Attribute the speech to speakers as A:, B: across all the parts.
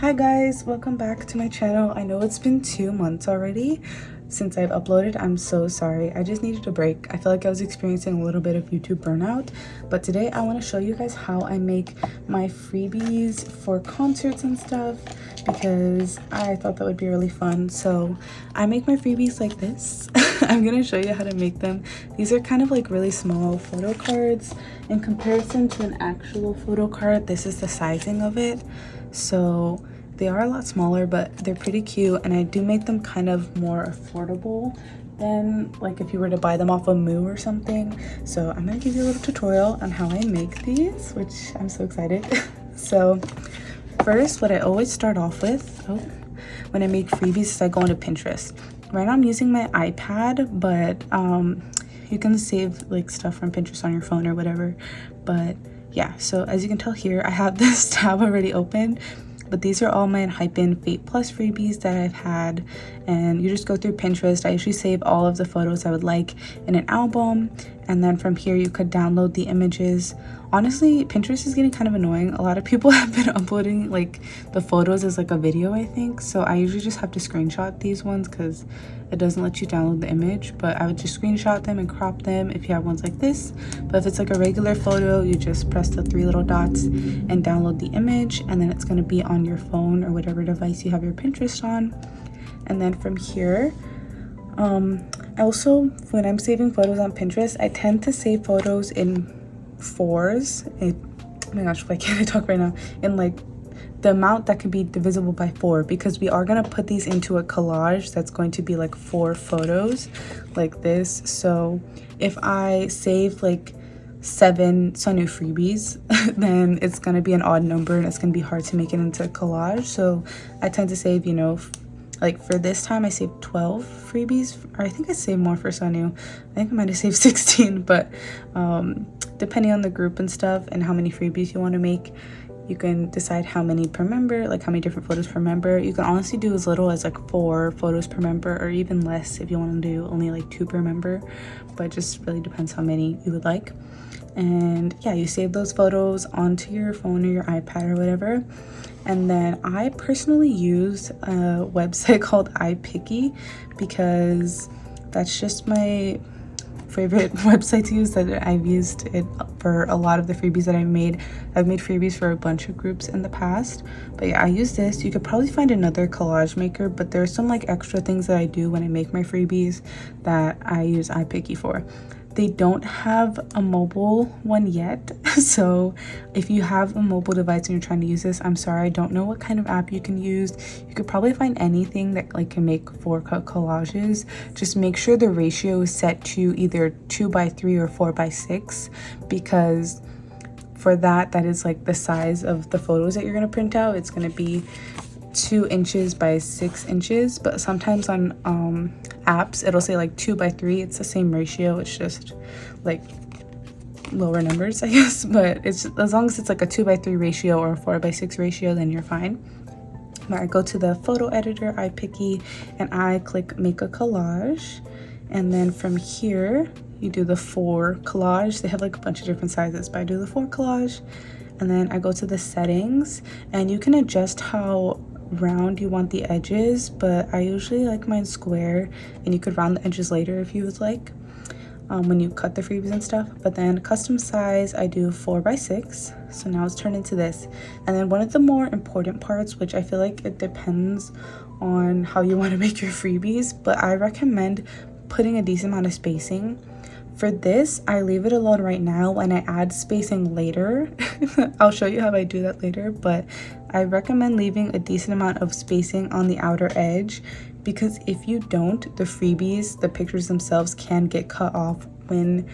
A: Hi guys, welcome back to my channel. I know it's been 2 months already since I've uploaded. I'm so sorry. I just needed a break. I feel like I was experiencing a little bit of YouTube burnout, but today I want to show you guys how I make my freebies for concerts and stuff because I thought that would be really fun. So I make my freebies like this. I'm gonna show you how to make them. These are kind of like really small photo cards. In comparison to an actual photo card, this is the sizing of it. So they are a lot smaller, but they're pretty cute, and I do make them kind of more affordable than like if you were to buy them off of Moo or something. So I'm gonna give you a little tutorial on how I make these, which I'm so excited. So first, what I always start off with when I make freebies is I go into Pinterest. Right now I'm using my iPad, but you can save like stuff from Pinterest on your phone or whatever. But yeah, so as you can tell here, I have this tab already open, but these are all my Hypen Fate Plus freebies that I've had. And you just go through Pinterest. I usually save all of the photos I would like in an album, and then from here you could download the images. Honestly, Pinterest is getting kind of annoying. A lot of people have been uploading like the photos as like a video, I think, so I usually just have to screenshot these ones because it doesn't let you download the image. But I would just screenshot them and crop them if you have ones like this. But if it's like a regular photo, you just press the 3 little dots and download the image, and then it's going to be on your phone or whatever device you have your Pinterest on. And then from here, also when I'm saving photos on Pinterest, I tend to save photos in 4s. Oh my gosh, why can't I talk right now? In like the amount that can be divisible by 4, because we are going to put these into a collage that's going to be like 4 photos like this. So if I save like 7 Sunny freebies, then it's going to be an odd number and it's going to be hard to make it into a collage. So I tend to save, you know, like for this time I saved 12 freebies, or I think I saved more for Sanu. I think I might have saved 16, but depending on the group and stuff and how many freebies you want to make, you can decide how many per member, like how many different photos per member. You can honestly do as little as like 4 photos per member, or even less if you want to do only like 2 per member, but it just really depends how many you would like. And yeah, you save those photos onto your phone or your iPad or whatever. And then I personally use a website called iPicky because that's just my favorite website to use. That I've used it for a lot of the freebies that I've made. I've made freebies for a bunch of groups in the past, but yeah, I use this. You could probably find another collage maker, but there's some like extra things that I do when I make my freebies that I use iPicky for. They don't have a mobile one yet, so if you have a mobile device and you're trying to use this, I'm sorry, I don't know what kind of app you can use. You could probably find anything that like can make 4-cut collages. Just make sure the ratio is set to either 2:3 or 4:6, because for that is like the size of the photos that you're going to print out. It's going to be 2 inches by 6 inches, but sometimes on apps it'll say like 2:3. It's the same ratio, it's just like lower numbers, I guess, but it's as long as it's like a 2:3 ratio or a 4:6 ratio, then you're fine. But I go to the photo editor, iPicky, and I click make a collage, and then from here you do the 4 collage. They have like a bunch of different sizes, but I do the 4 collage, and then I go to the settings, and you can adjust how round you want the edges, but I usually like mine square, and you could round the edges later if you would like, when you cut the freebies and stuff. But then custom size, I do 4:6, so now it's turned into this. And then one of the more important parts, which I feel like it depends on how you want to make your freebies, but I recommend putting a decent amount of spacing. For this, I leave it alone right now and I add spacing later. I'll show you how I do that later, but I recommend leaving a decent amount of spacing on the outer edge, because if you don't, the freebies, the pictures themselves, can get cut off when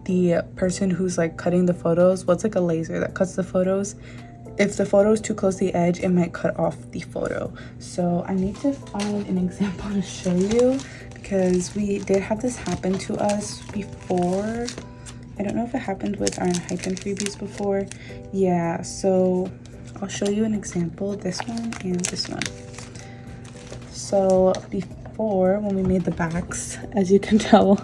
A: the person who's like cutting the photos, what's like a laser that cuts the photos, if the photo is too close to the edge, it might cut off the photo. So I need to find an example to show you, because we did have this happen to us before. I don't know if it happened with our Hypen freebies before. Yeah, so I'll show you an example, this one and this one. So before, when we made the backs, as you can tell,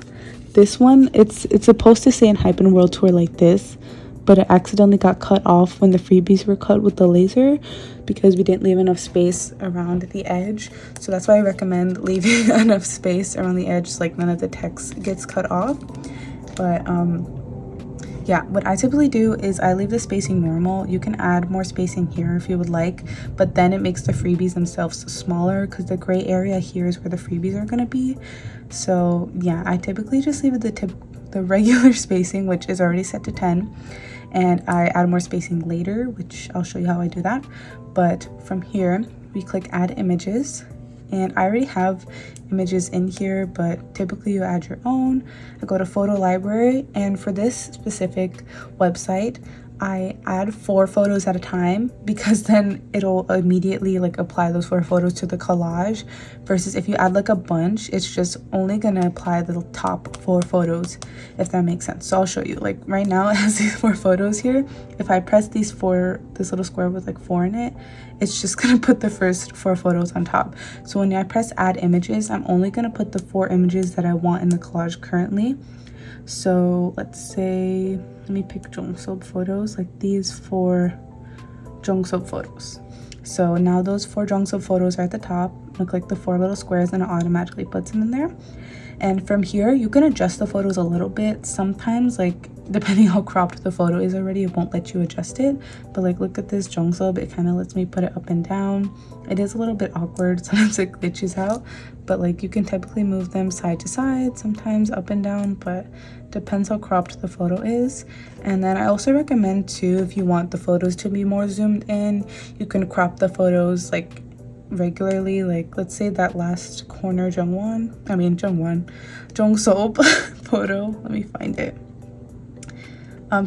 A: this one, it's supposed to say in Hypen World Tour like this, but it accidentally got cut off when the freebies were cut with the laser because we didn't leave enough space around the edge. So that's why I recommend leaving enough space around the edge so like none of the text gets cut off. But yeah, what I typically do is I leave the spacing normal. You can add more spacing here if you would like, but then it makes the freebies themselves smaller because the gray area here is where the freebies are going to be. So yeah, I typically just leave it the regular spacing, which is already set to 10, and I add more spacing later, which I'll show you how I do that. But from here we click add images, and I already have images in here, but typically you add your own. I go to photo library, and for this specific website I add 4 photos at a time because then it'll immediately like apply those 4 photos to the collage, versus if you add like a bunch, it's just only gonna apply the top 4 photos, if that makes sense. So I'll show you. Like right now it has these 4 photos here. If I press this little square with like 4 in it, it's just gonna put the first 4 photos on top. So when I press add images, I'm only gonna put the 4 images that I want in the collage currently. So let's say, let me pick Jongseop photos, like these 4 Jongseop photos. So now those 4 Jongseop photos are at the top, look like the 4 little squares, and it automatically puts them in there. And from here you can adjust the photos a little bit. Sometimes, like depending how cropped the photo is already, it won't let you adjust it, but like look at this Jongseop, it kind of lets me put it up and down. It is a little bit awkward, sometimes it glitches out, but like you can typically move them side to side, sometimes up and down, but depends how cropped the photo is. And then I also recommend too, if you want the photos to be more zoomed in, you can crop the photos like regularly. Like let's say that last corner Jongseop photo, let me find it.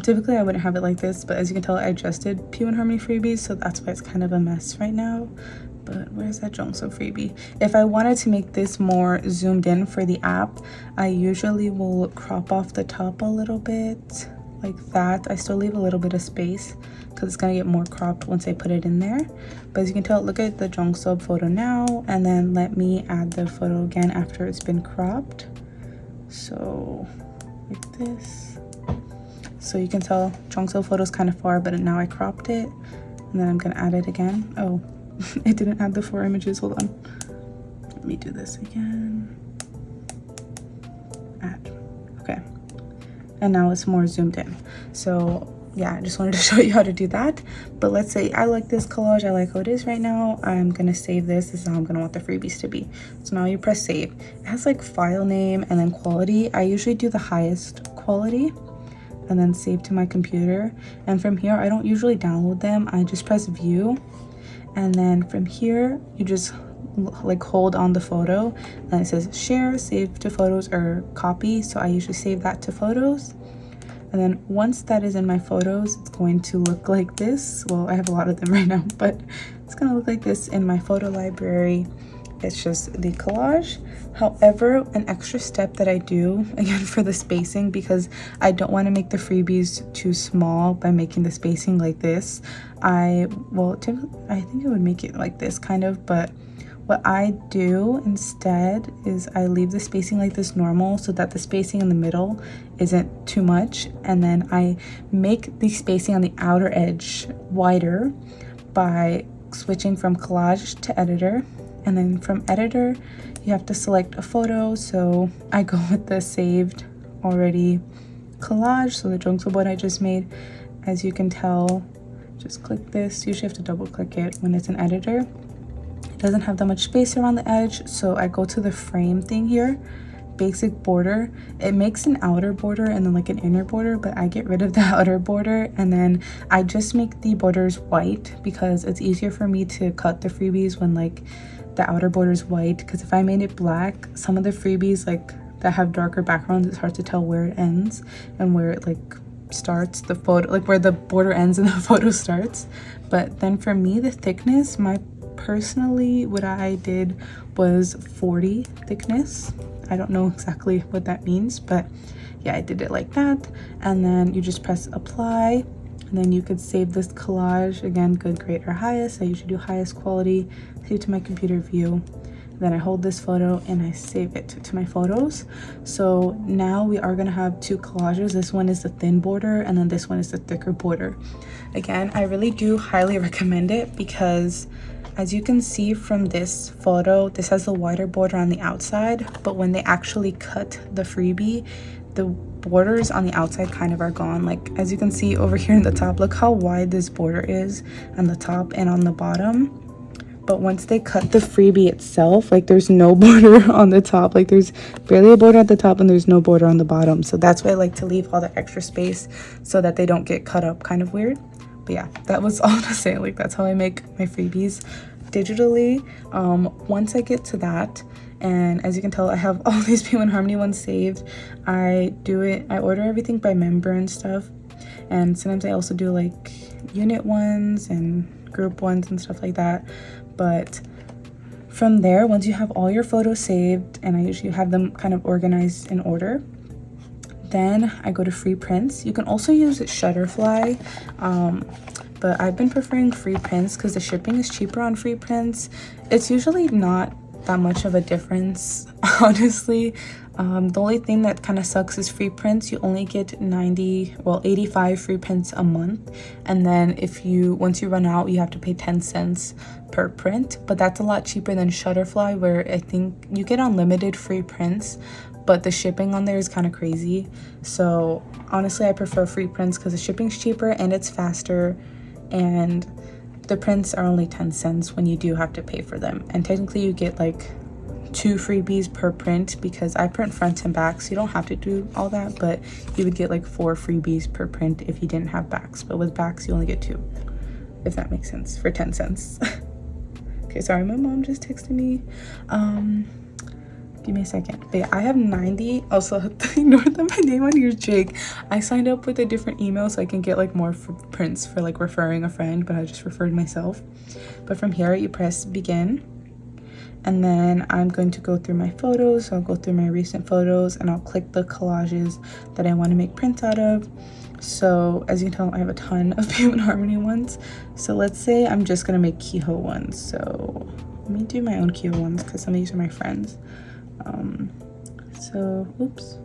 A: Typically I wouldn't have it like this, but as you can tell I adjusted P1 Harmony freebies, so that's why it's kind of a mess right now. But where's that Jongseop freebie? If I wanted to make this more zoomed in for the app, I usually will crop off the top a little bit like that. I still leave a little bit of space because it's gonna get more cropped once I put it in there. But as you can tell, look at the Jongseop photo now, and then let me add the photo again after it's been cropped. So like this. So you can tell Jongseop photo's kind of far, but now I cropped it, and then I'm gonna add it again. Oh, it didn't add the 4 images. Hold on. Let me do this again. Add. Okay. And now it's more zoomed in. So yeah, I just wanted to show you how to do that. But let's say I like this collage, I like how it is right now. I'm gonna save this. This is how I'm gonna want the freebies to be. So now you press save. It has like file name and then quality. I usually do the highest quality and then save to my computer. And from here, I don't usually download them. I just press view. And then from here, you just like hold on the photo, and it says share, save to photos, or copy. So I usually save that to photos. And then once that is in my photos, it's going to look like this. Well, I have a lot of them right now, but it's gonna look like this in my photo library. It's just the collage. However, an extra step that I do, again for the spacing, because I don't want to make the freebies too small by making the spacing like this, I think it would make it like this kind of, but what I do instead is I leave the spacing like this normal so that the spacing in the middle isn't too much, and then I make the spacing on the outer edge wider by switching from collage to editor. And then from editor, you have to select a photo. So I go with the saved already collage. So the Jongseop one I just made, as you can tell, just click this. You usually have to double click it when it's an editor. It doesn't have that much space around the edge. So I go to the frame thing here, basic border. It makes an outer border and then like an inner border, but I get rid of the outer border, and then I just make the borders white because it's easier for me to cut the freebies when like the outer border is white. Because if I made it black, some of the freebies like that have darker backgrounds, it's hard to tell where it ends and where it like starts, the photo, like where the border ends and the photo starts. But then for me, the thickness, personally what I did was 40 thickness. I don't know exactly what that means, but yeah, I did it like that. And then you just press apply, and then you could save this collage. Again, good, great, or highest. I usually do highest quality, save to my computer view. then I hold this photo and I save it to my photos. So now we are gonna have two collages. This one is the thin border and then this one is the thicker border. Again, I really do highly recommend it because as you can see from this photo, this has the wider border on the outside, but when they actually cut the freebie, the borders on the outside kind of are gone. Like as you can see over here in the top, look how wide this border is on the top and on the bottom. But once they cut the freebie itself, like there's no border on the top, like there's barely a border at the top and there's no border on the bottom. So that's why I like to leave all the extra space so that they don't get cut up kind of weird. But yeah, that was all to say, like that's how I make my freebies digitally. Once I get to that, and as you can tell, I have all these P1 Harmony ones saved. I order everything by member and stuff, and sometimes I also do like unit ones and group ones and stuff like that. But from there, once you have all your photos saved, and I usually have them kind of organized in order, then I go to freeprints. You can also use Shutterfly, but I've been preferring freeprints because the shipping is cheaper on freeprints. It's usually not that much of a difference, honestly. The only thing that kind of sucks is free prints. You only get 85 free prints a month, and then once you run out, you have to pay 10 cents per print. But that's a lot cheaper than Shutterfly, where I think you get unlimited free prints, but the shipping on there is kind of crazy. So honestly, I prefer free prints because the shipping's cheaper and it's faster, and the prints are only 10 cents when you do have to pay for them. And technically you get like 2 freebies per print because I print front and back, so you don't have to do all that, but you would get like 4 freebies per print if you didn't have backs. But with backs you only get 2, if that makes sense, for 10 cents. Okay, sorry, my mom just texted me. Give me a second. But yeah, I have 90. Also, ignore that my name on here is Jake. I signed up with a different email so I can get like more prints for like referring a friend, but I just referred myself. But from here you press begin, and then I'm going to go through my photos. So I'll go through my recent photos and I'll click the collages that I want to make prints out of. So as you can tell, I have a ton of P1 Harmony ones. So let's say I'm just gonna make Kehoe ones. So let me do my own Kehoe ones because some of these are my friends. Oops.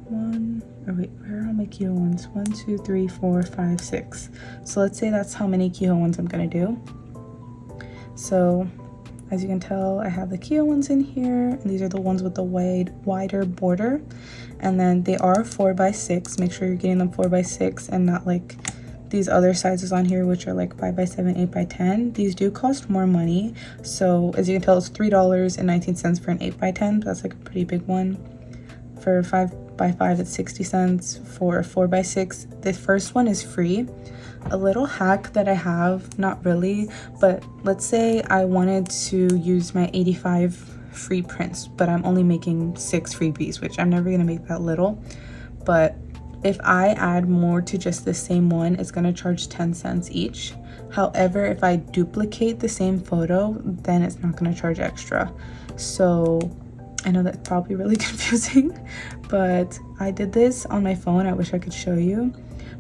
A: Where are my Kehoe ones? 1, 2, 3, 4, 5, 6. So let's say that's how many Kehoe ones I'm gonna do. So as you can tell, I have the Kehoe ones in here, and these are the ones with the wider border, and then they are 4x6. Make sure you're getting them 4x6 and not like these other sizes on here, which are like 5x7, 8x10. These do cost more money. So as you can tell, it's $3.19 for an 8x10. That's like a pretty big one. For 5x5, it's 60 cents. For a 4x6, the first one is free. A little hack that I have, not really, but let's say I wanted to use my 85 free prints, but I'm only making 6 freebies, which I'm never gonna make that little. But if I add more to just the same one, it's gonna charge 10 cents each. However, if I duplicate the same photo, then it's not gonna charge extra. So I know that's probably really confusing, but I did this on my phone. I wish I could show you.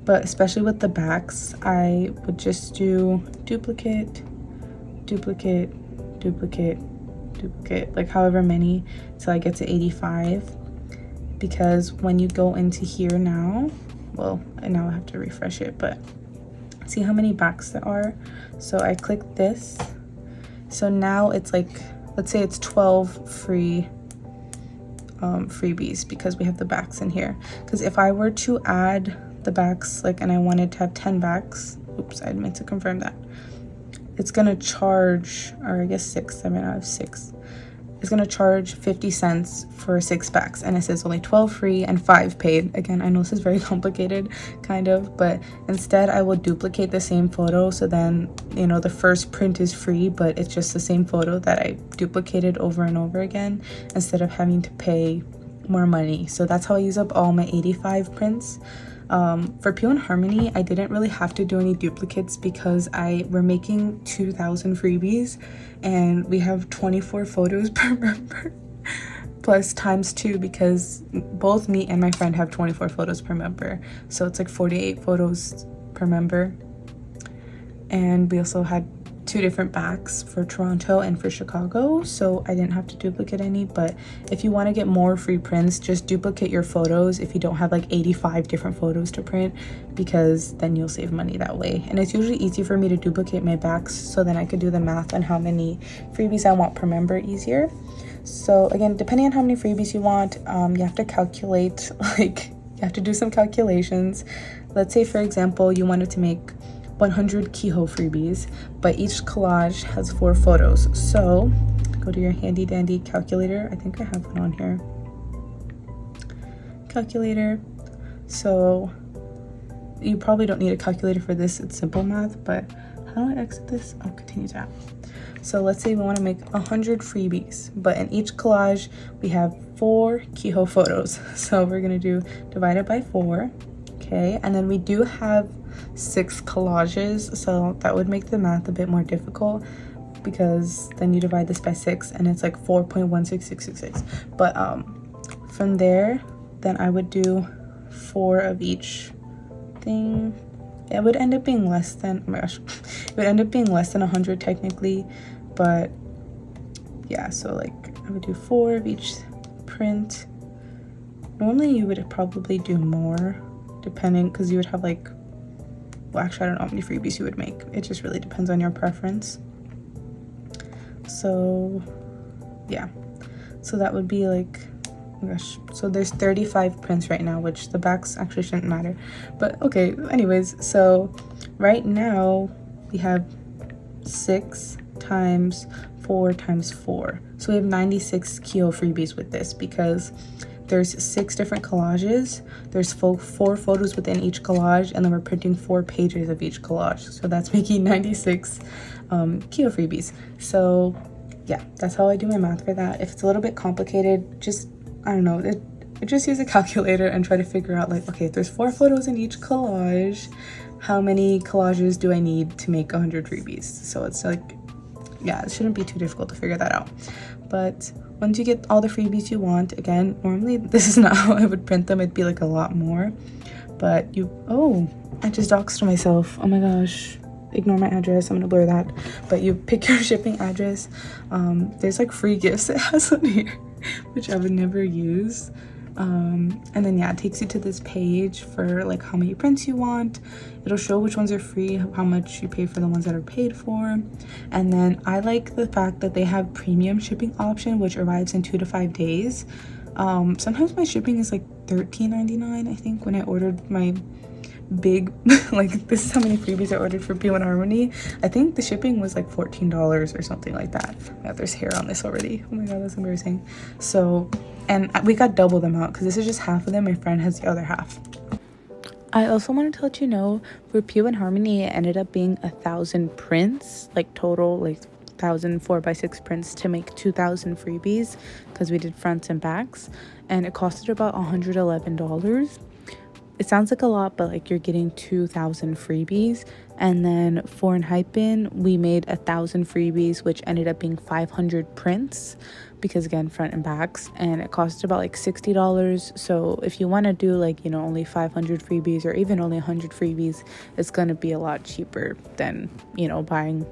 A: But especially with the backs, I would just do duplicate, duplicate, duplicate, duplicate, like however many till I get to 85. Because when you go into here now, well, now I have to refresh it, but see how many backs there are. So I click this. So now it's like, let's say it's 12 freebies because we have the backs in here. Because if I were to add the backs, like, and I wanted to have 10 backs, oops, I meant to confirm that, it's gonna charge, or I guess 6, I mean I have 6, it's gonna charge 50 cents for 6 backs, and it says only 12 free and 5 paid. Again, I know this is very complicated, kind of, but instead I will duplicate the same photo, so then, you know, the first print is free, but it's just the same photo that I duplicated over and over again instead of having to pay more money. So that's how I use up all my 85 prints. For P1 Harmony, I didn't really have to do any duplicates because we're making 2,000 freebies and we have 24 photos per member plus times 2 because both me and my friend have 24 photos per member. So it's like 48 photos per member. And we also had 2 different backs for Toronto and for Chicago, so I didn't have to duplicate any. But if you want to get more free prints, just duplicate your photos if you don't have like 85 different photos to print, because then you'll save money that way. And it's usually easy for me to duplicate my backs so then I could do the math on how many freebies I want per member easier. So again, depending on how many freebies you want, you have to calculate, like you have to do some calculations. Let's say, for example, you wanted to make 100 Keho freebies, but each collage has 4 photos. So go to your handy dandy calculator. I think I have one on here. Calculator. So you probably don't need a calculator for this. It's simple math, but how do I exit this? I'll continue tab. So let's say we want to make 100 freebies, but in each collage we have 4 Keho photos. So we're gonna do divided by 4. Okay, and then we do have 6 collages, so that would make the math a bit more difficult, because then you divide this by 6 and it's like 4.16666. But from there, then I would do 4 of each thing. It would end up being less than, oh my gosh, it would end up being less than 100 technically, but yeah, so like I would do 4 of each print. Normally you would probably do more, depending, because you would have like, well, actually I don't know how many freebies you would make. It just really depends on your preference. So yeah, so that would be like, oh my gosh, so there's 35 prints right now, which the backs actually shouldn't matter, but okay, anyways. So right now we have 6 times 4 times 4, so we have 96 Keho freebies with this, because there's 6 different collages, there's 4 photos within each collage, and then we're printing 4 pages of each collage, so that's making 96 Keho freebies. So yeah, that's how I do my math for that. If it's a little bit complicated, just, I don't know, just use a calculator and try to figure out, like, okay, if there's 4 photos in each collage, how many collages do I need to make 100 freebies? So it's like, yeah, it shouldn't be too difficult to figure that out. But once you get all the freebies you want, again, normally this is not how I would print them, it'd be like a lot more, but you, oh, I just doxed myself, oh my gosh, ignore my address, I'm gonna blur that. But you pick your shipping address. There's like free gifts it has on here, which I would never use. And then yeah, it takes you to this page for like how many prints you want. It'll show which ones are free, how much you pay for the ones that are paid for. And then I like the fact that they have premium shipping option, which arrives in 2 to 5 days. Sometimes my shipping is like $13.99, I think, when I ordered my big like, this is how many freebies I ordered for P1 Harmony. I think the shipping was like $14 or something like that. Yeah, there's hair on this already, oh my god, that's embarrassing. So, and we got double them out because this is just half of them, my friend has the other half. I also wanted to let you know, for P1 Harmony it ended up being 1,000 prints, like total, like 1,000 4x6 prints to make 2,000 freebies, because we did fronts and backs, and it costed about $111. It sounds like a lot, but like you're getting 2,000 freebies. And then for Hypen, we made 1,000 freebies, which ended up being 500 prints, because again, front and backs, and it cost about like $60. So if you want to do like, you know, only 500 freebies or even only 100 freebies, it's going to be a lot cheaper than, you know, buying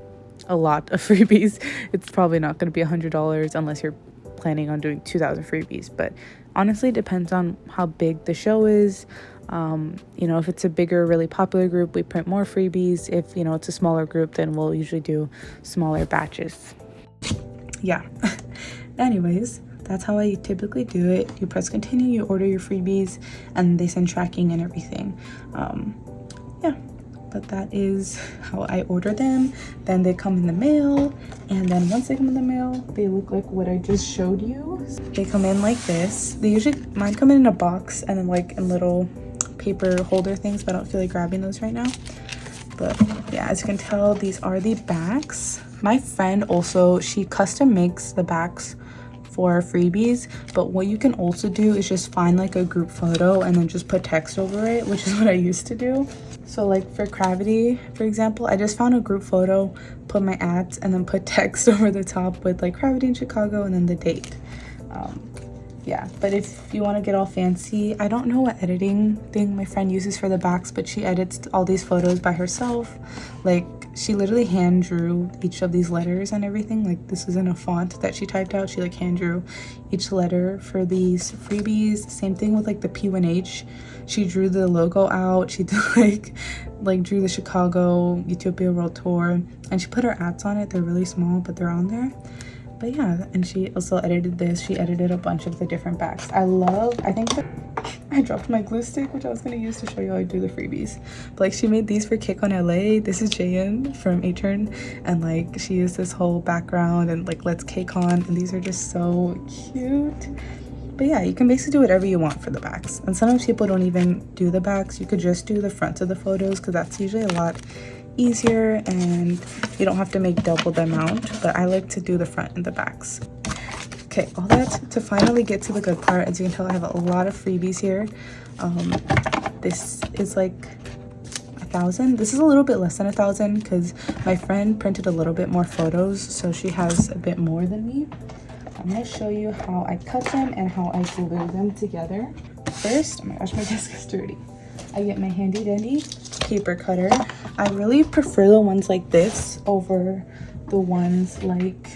A: a lot of freebies. It's probably not going to be $100 unless you're planning on doing 2,000 freebies. But honestly, it depends on how big the show is. You know, if it's a bigger, really popular group, we print more freebies. If, you know, it's a smaller group, then we'll usually do smaller batches. Yeah. Anyways, that's how I typically do it. You press continue, you order your freebies, and they send tracking and everything. Yeah, but that is how I order them. Then they come in the mail, and then once they come in the mail, they look like what I just showed you. They come in like this. They usually, mine come in a box and then like in little paper holder things, but I don't feel like grabbing those right now. But yeah, as you can tell, these are the backs. My friend also, she custom makes the backs for freebies, but what you can also do is just find like a group photo and then just put text over it, which is what I used to do. So like for Gravity, for example, I just found a group photo, put my ads, and then put text over the top with like Gravity in Chicago and then the date. yeah, but if you want to get all fancy, I don't know what editing thing my friend uses for the backs, but she edits all these photos by herself. Like, she literally hand drew each of these letters and everything. Like, this isn't a font that she typed out. She like hand drew each letter for these freebies. Same thing with like the P1H. She drew the logo out. She did like drew the Chicago Utopia World Tour, and she put her ads on it. They're really small, but they're on there. But yeah, and she also edited this. She edited a bunch of the different backs. I think that I dropped my glue stick, which I was gonna use to show you how I do the freebies. But like, she made these for Kick on LA. This is Jayan from Atern, and like, she used this whole background and like, let's cake on, and these are just so cute. But yeah, you can basically do whatever you want for the backs. And sometimes people don't even do the backs. You could just do the front of the photos, because that's usually a lot easier and you don't have to make double the amount, but I like to do the front and the backs. Okay, all that to finally get to the good part. As you can tell, I have a lot of freebies here. This is like 1,000. This is a little bit less than 1,000 because my friend printed a little bit more photos, so she has a bit more than me. I'm gonna show you how I cut them and how I glue them together. First, oh my gosh, my desk is dirty. I get my handy dandy paper cutter. I really prefer the ones like this over the ones like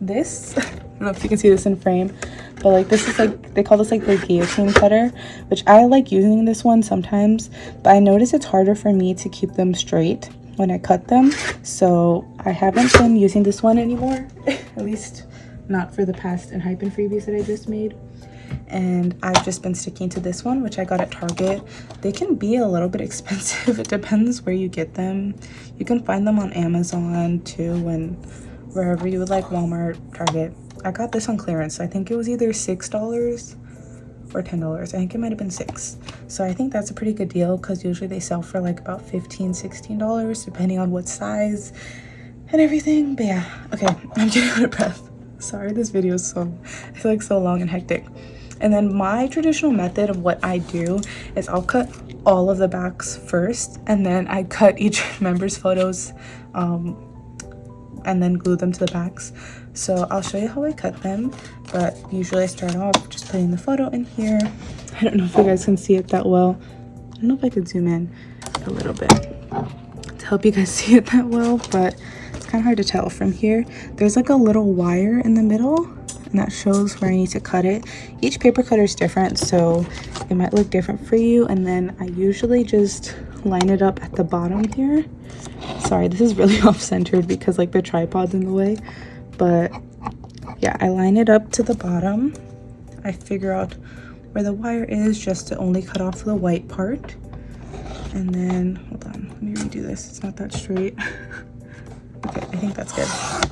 A: this. I don't know if you can see this in frame, but like, this is like, they call this like the guillotine cutter, which I like using this one sometimes, but I notice it's harder for me to keep them straight when I cut them, so I haven't been using this one anymore. At least not for the past and hype and freebies that I just made. And I've just been sticking to this one, which I got at Target. They can be a little bit expensive. It depends where you get them. You can find them on Amazon too, and wherever you would like, Walmart, Target. I got this on clearance. I think it was either $6 or $10. I think it might have been $6. So I think that's a pretty good deal, because usually they sell for like about $15–16 depending on what size and everything. But yeah, okay, I'm getting out of breath. Sorry, this video is I feel like so long and hectic. And then my traditional method of what I do is I'll cut all of the backs first, and then I cut each member's photos and then glue them to the backs. So I'll show you how I cut them, but usually I start off just putting the photo in here. I don't know if you guys can see it that well. I don't know if I could zoom in a little bit to help you guys see it that well, but it's kind of hard to tell from here. There's like a little wire in the middle, and that shows where I need to cut it. Each paper cutter is different, so it might look different for you. And then I usually just line it up at the bottom here. Sorry, this is really off-centered because like the tripod's in the way, but yeah, I line it up to the bottom. I figure out where the wire is just to only cut off the white part. And then, hold on, let me redo this. It's not that straight. Okay, I think that's good.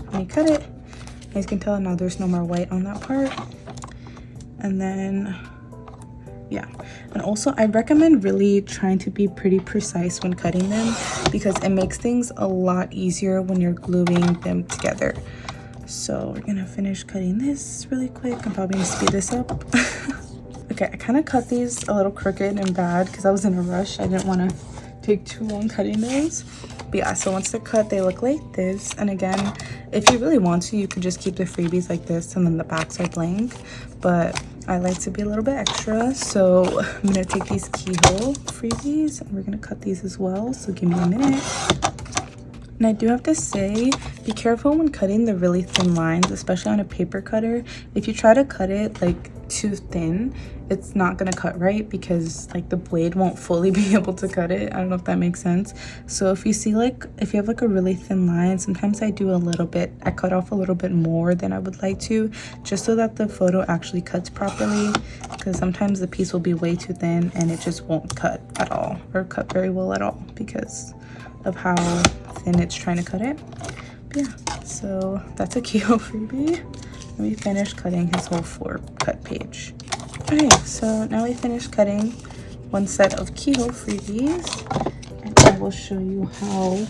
A: Let me cut it. As you can tell, now there's no more white on that part. And then, yeah. And also, I recommend really trying to be pretty precise when cutting them, because it makes things a lot easier when you're gluing them together. So we're gonna finish cutting this really quick. I'm probably gonna speed this up. Okay, I kind of cut these a little crooked and bad because I was in a rush. I didn't want to take too long cutting those. But yeah, so once they're cut, they look like this. And again, if you really want to, you could just keep the freebies like this and then the backs are blank. But I like to be a little bit extra, so I'm gonna take these keyhole freebies and we're gonna cut these as well. So give me a minute. And I do have to say, be careful when cutting the really thin lines, especially on a paper cutter. If you try to cut it like too thin, it's not gonna cut right, because like the blade won't fully be able to cut it. I don't know if that makes sense. So if you see, like, if you have like a really thin line, sometimes I do a little bit, I cut off a little bit more than I would like to, just so that the photo actually cuts properly, because sometimes the piece will be way too thin and it just won't cut at all, or cut very well at all, because of how thin it's trying to cut it. But yeah, so that's a keyhole freebie. And we finished cutting his whole 4-cut page. Okay, so now we finished cutting one set of keyhole freebies, and I will show you how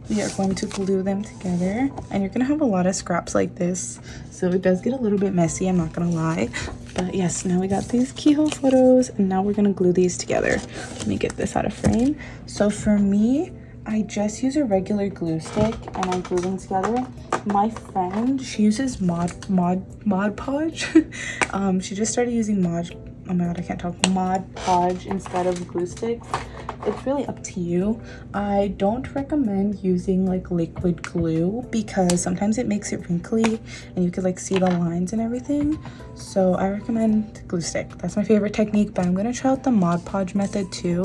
A: we are going to glue them together. And you're gonna have a lot of scraps like this, so it does get a little bit messy, I'm not gonna lie. But yes, now we got these keyhole photos, and now we're gonna glue these together. Let me get this out of frame. So for me, I just use a regular glue stick and I glue them together. My friend, she uses Mod Podge. She just started using oh my god, I can't talk, Mod Podge instead of glue sticks. It's really up to you. I don't recommend using like liquid glue because sometimes it makes it wrinkly and you could like see the lines and everything. So I recommend glue stick. That's my favorite technique, but I'm gonna try out the Mod Podge method too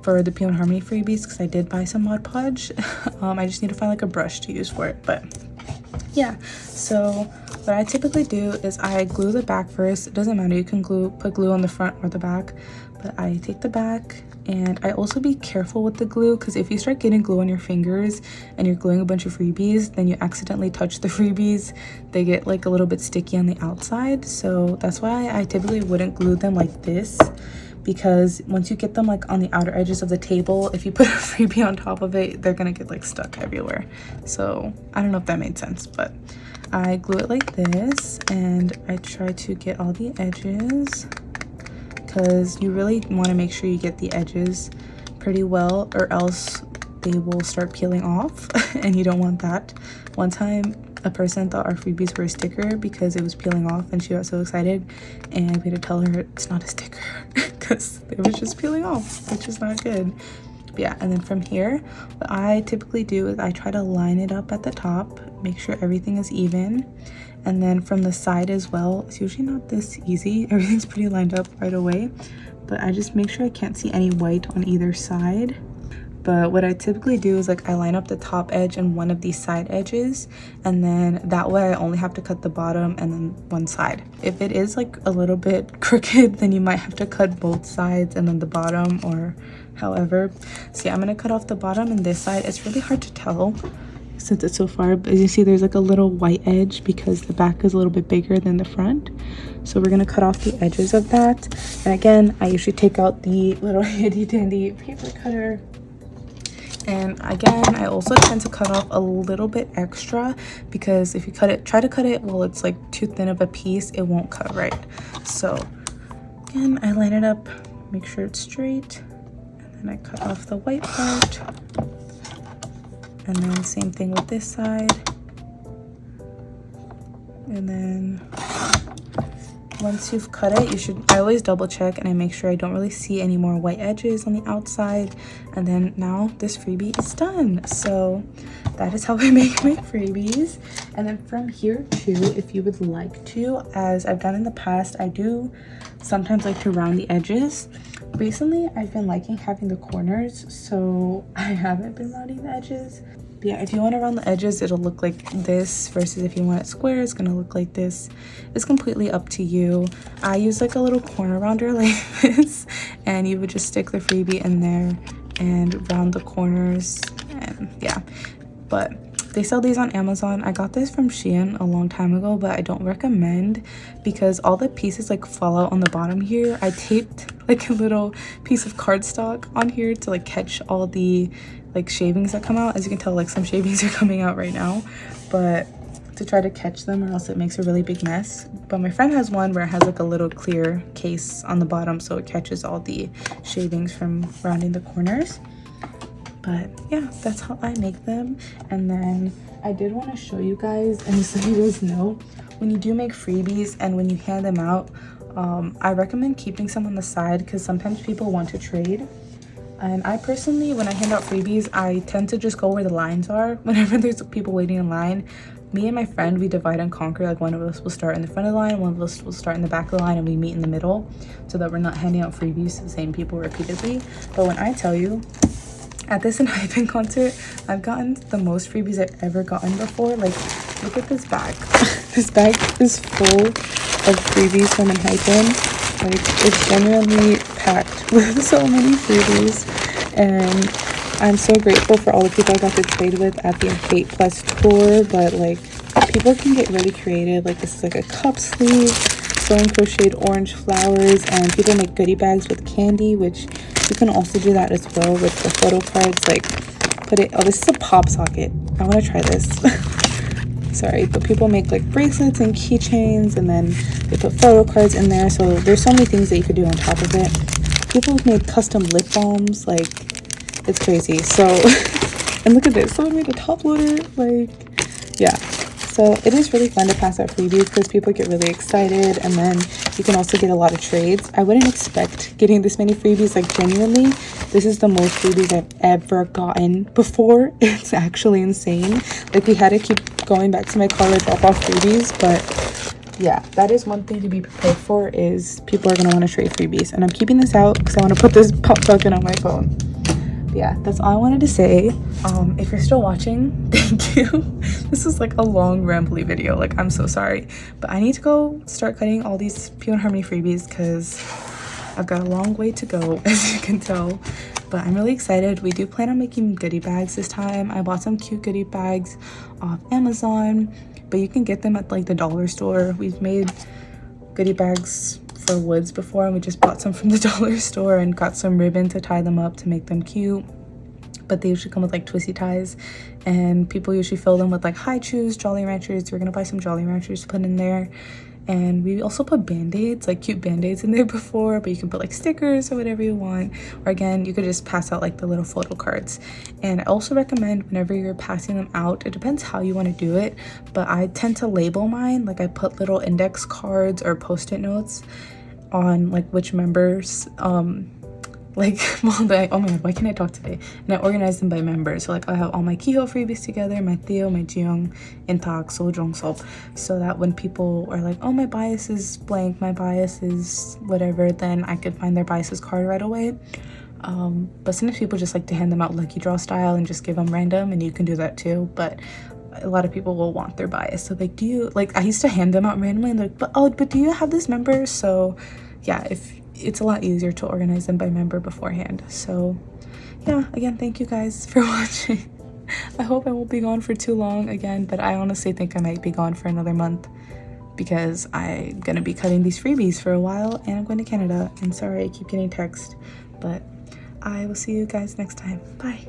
A: for the Pure Harmony freebies because I did buy some Mod Podge. I just need to find like a brush to use for it, but yeah. So what I typically do is I glue the back first. It doesn't matter, you can put glue on the front or the back, but I take the back. And I also be careful with the glue because if you start getting glue on your fingers and you're gluing a bunch of freebies, then you accidentally touch the freebies. They get like a little bit sticky on the outside. So that's why I typically wouldn't glue them like this, because once you get them like on the outer edges of the table, if you put a freebie on top of it, they're gonna get like stuck everywhere. So I don't know if that made sense, but I glue it like this and I try to get all the edges, because you really want to make sure you get the edges pretty well or else they will start peeling off and you don't want that. One time a person thought our freebies were a sticker because it was peeling off and she got so excited and we had to tell her it's not a sticker because it was just peeling off, which is not good. But yeah, and then from here what I typically do is I try to line it up at the top, make sure everything is even. And then from the side as well, it's usually not this easy. Everything's pretty lined up right away, but I just make sure I can't see any white on either side. But what I typically do is like I line up the top edge and one of these side edges, and then that way I only have to cut the bottom and then one side. If it is like a little bit crooked, then you might have to cut both sides and then the bottom, or however. So yeah, I'm gonna cut off the bottom and this side. It's really hard to tell since it's so far, but as you see there's like a little white edge because the back is a little bit bigger than the front. So we're gonna cut off the edges of that, and again I usually take out the little handy dandy paper cutter. And again, I also tend to cut off a little bit extra because if you try to cut it while it's like too thin of a piece, it won't cut right. So again, I line it up, make sure it's straight, and then I cut off the white part. And then same thing with this side. And then once you've cut it, I always double check and I make sure I don't really see any more white edges on the outside. And then now this freebie is done. So that is how I make my freebies. And then from here too, if you would like to, as I've done in the past, I do sometimes like to round the edges. Recently I've been liking having the corners, so I haven't been rounding the edges. But yeah, if you want to round the edges, it'll look like this, versus if you want it square, it's gonna look like this. It's completely up to you. I use like a little corner rounder like this, and you would just stick the freebie in there and round the corners. And yeah, but they sell these on Amazon. I got this from Shein a long time ago, but I don't recommend because all the pieces like fall out on the bottom here. I taped like a little piece of cardstock on here to like catch all the like shavings that come out. As you can tell, like some shavings are coming out right now, but to try to catch them or else it makes a really big mess. But my friend has one where it has like a little clear case on the bottom so it catches all the shavings from rounding the corners. But yeah, that's how I make them. And then I did want to show you guys, and just so you guys know, when you do make freebies and when you hand them out, I recommend keeping some on the side because sometimes people want to trade. And I personally, when I hand out freebies, I tend to just go where the lines are. Whenever there's people waiting in line, me and my friend, we divide and conquer. Like one of us will start in the front of the line, one of us will start in the back of the line, and we meet in the middle so that we're not handing out freebies to the same people repeatedly. But when I tell you, at this Enhypen concert, I've gotten the most freebies I've ever gotten before. Like, look at this bag. This bag is full of freebies from Enhypen. Like, it's genuinely packed with so many freebies. And I'm so grateful for all the people I got to trade with at the 8+ tour. But, like, people can get really creative. Like, this is like a cup sleeve, sewing crocheted orange flowers, and people make goodie bags with candy, which you can also do that as well with the photo cards. Like, put it, oh, this is a pop socket. I want to try this. Sorry, but people make like bracelets and keychains, and then they put photo cards in there. So there's so many things that you could do on top of it. People have made custom lip balms. Like, it's crazy. So And look at this, someone made a top loader. Like, yeah. So it is really fun to pass out freebies because people get really excited, and then you can also get a lot of trades. I wouldn't expect getting this many freebies, like genuinely. This is the most freebies I've ever gotten before. It's actually insane. Like, we had to keep going back to my car to drop off freebies, but yeah, that is one thing to be prepared for, is people are going to want to trade freebies. And I'm keeping this out because I want to put this pop token on my phone. But yeah, that's all I wanted to say. If you're still watching, thank you. This was like a long rambly video, like I'm so sorry, but I need to go start cutting all these Pure and Harmony freebies because I've got a long way to go, as you can tell. But I'm really excited. We do plan on making goodie bags this time. I bought some cute goodie bags off Amazon, but you can get them at like the dollar store. We've made goodie bags for woods before, and we just bought some from the dollar store and got some ribbon to tie them up to make them cute. But they usually come with like twisty ties, and people usually fill them with like high chews, Jolly Ranchers. We're gonna buy some Jolly Ranchers to put in there. And we also put band-aids, like cute band-aids in there before, but you can put like stickers or whatever you want. Or again, you could just pass out like the little photo cards. And I also recommend whenever you're passing them out, it depends how you want to do it, but I tend to label mine. Like, I put little index cards or post-it notes on like which members like, well, oh my god, why can't I talk today? And I organize them by members. So like, I have all my Kiho freebies together, my Theo, my Jiyoung, Intak, Sojong, Sop, so that when people are like, oh, my bias is blank, my bias is whatever, then I could find their biases card right away. But sometimes people just like to hand them out lucky draw style and just give them random, and you can do that too. But a lot of people will want their bias, so like, do you, like, I used to hand them out randomly and like, but do you have this member? So yeah, if it's a lot easier to organize them by member beforehand. So yeah, again, thank you guys for watching. I hope I won't be gone for too long again, but I honestly think I might be gone for another month because I'm gonna be cutting these freebies for a while, and I'm going to Canada. And sorry I keep getting text, but I will see you guys next time. Bye.